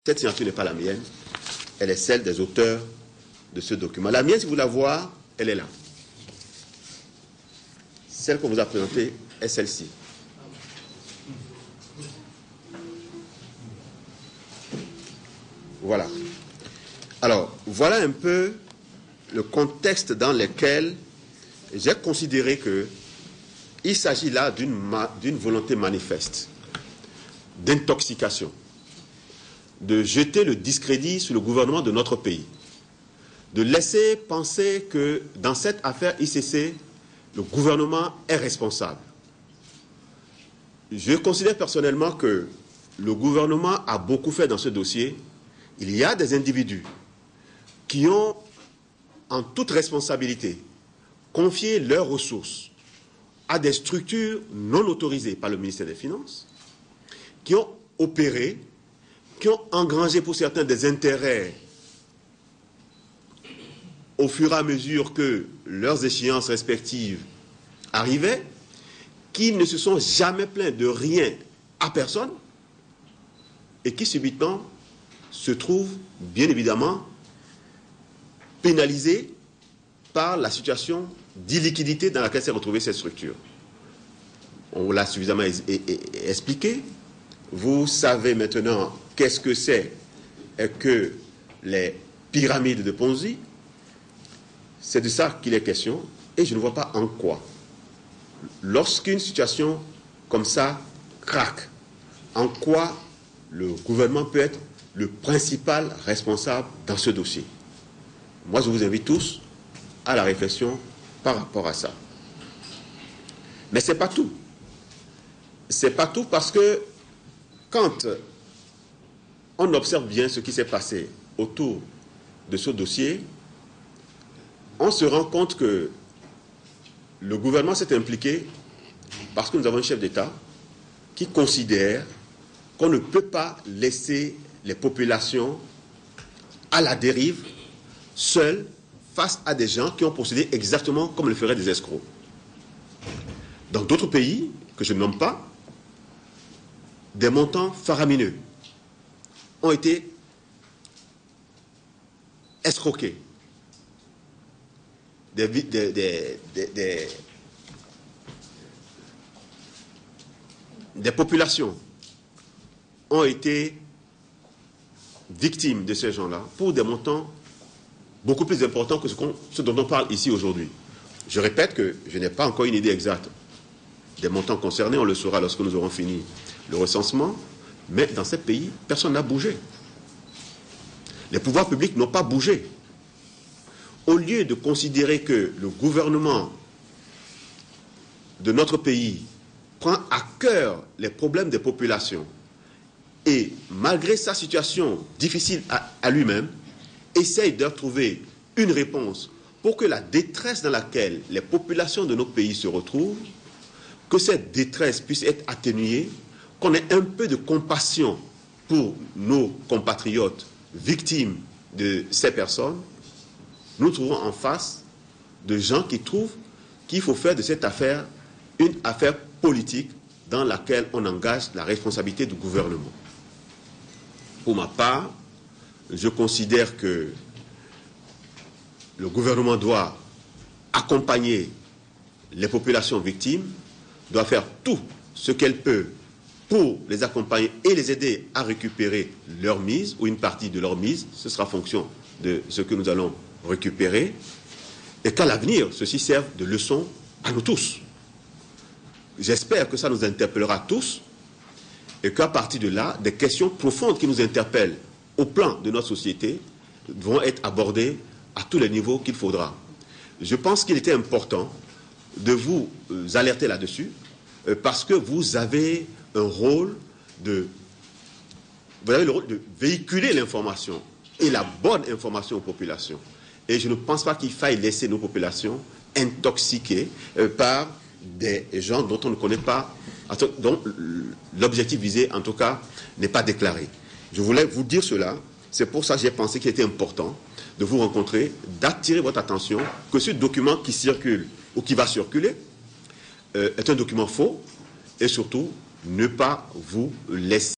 Cette signature n'est pas la mienne, elle est celle des auteurs de ce document. La mienne, si vous la voyez, elle est là. Celle qu'on vous a présentée est celle-ci. Voilà. Alors, voilà un peu le contexte dans lequel j'ai considéré qu'il s'agit là d'une volonté manifeste, d'intoxication, de jeter le discrédit sur le gouvernement de notre pays, de laisser penser que dans cette affaire ICC, le gouvernement est responsable. Je considère personnellement que le gouvernement a beaucoup fait dans ce dossier. Il y a des individus qui ont, en toute responsabilité, confié leurs ressources à des structures non autorisées par le ministère des Finances, qui ont opéré, qui ont engrangé pour certains des intérêts au fur et à mesure que leurs échéances respectives arrivaient, qui ne se sont jamais plaints de rien à personne et qui subitement se trouvent bien évidemment pénalisés par la situation d'illiquidité dans laquelle s'est retrouvée cette structure. On l'a suffisamment expliqué. Vous savez maintenant qu'est-ce que c'est que les pyramides de Ponzi. C'est de ça qu'il est question et je ne vois pas en quoi, lorsqu'une situation comme ça craque, en quoi le gouvernement peut être le principal responsable dans ce dossier. Moi, je vous invite tous à la réflexion par rapport à ça. Mais ce n'est pas tout. Ce n'est pas tout parce que quand on observe bien ce qui s'est passé autour de ce dossier, on se rend compte que le gouvernement s'est impliqué parce que nous avons un chef d'État qui considère qu'on ne peut pas laisser les populations à la dérive, seules, face à des gens qui ont procédé exactement comme le feraient des escrocs. Dans d'autres pays, que je ne nomme pas, des montants faramineux ont été escroqués. Des populations ont été victimes de ces gens-là pour des montants beaucoup plus importants que ce dont on parle ici aujourd'hui. Je répète que je n'ai pas encore une idée exacte des montants concernés, on le saura lorsque nous aurons fini le recensement, mais dans ces pays, personne n'a bougé. Les pouvoirs publics n'ont pas bougé. Au lieu de considérer que le gouvernement de notre pays prend à cœur les problèmes des populations et, malgré sa situation difficile à lui-même, essaye de trouver une réponse pour que la détresse dans laquelle les populations de nos pays se retrouvent, que cette détresse puisse être atténuée, qu'on ait un peu de compassion pour nos compatriotes victimes de ces personnes, nous trouvons en face de gens qui trouvent qu'il faut faire de cette affaire une affaire politique dans laquelle on engage la responsabilité du gouvernement. Pour ma part, je considère que le gouvernement doit accompagner les populations victimes, doit faire tout ce qu'elle peut pour les accompagner et les aider à récupérer leur mise ou une partie de leur mise. Ce sera fonction de ce que nous allons récupérer, et qu'à l'avenir, ceci serve de leçon à nous tous. J'espère que ça nous interpellera tous, et qu'à partir de là, des questions profondes qui nous interpellent au plan de notre société vont être abordées à tous les niveaux qu'il faudra. Je pense qu'il était important de vous alerter là-dessus, parce que vous avez un rôle de véhiculer l'information, et la bonne information aux populations. Et je ne pense pas qu'il faille laisser nos populations intoxiquées par des gens dont on ne connaît pas, dont l'objectif visé, en tout cas, n'est pas déclaré. Je voulais vous dire cela. C'est pour ça que j'ai pensé qu'il était important de vous rencontrer, d'attirer votre attention que ce document qui circule ou qui va circuler est un document faux, et surtout, ne pas vous laisser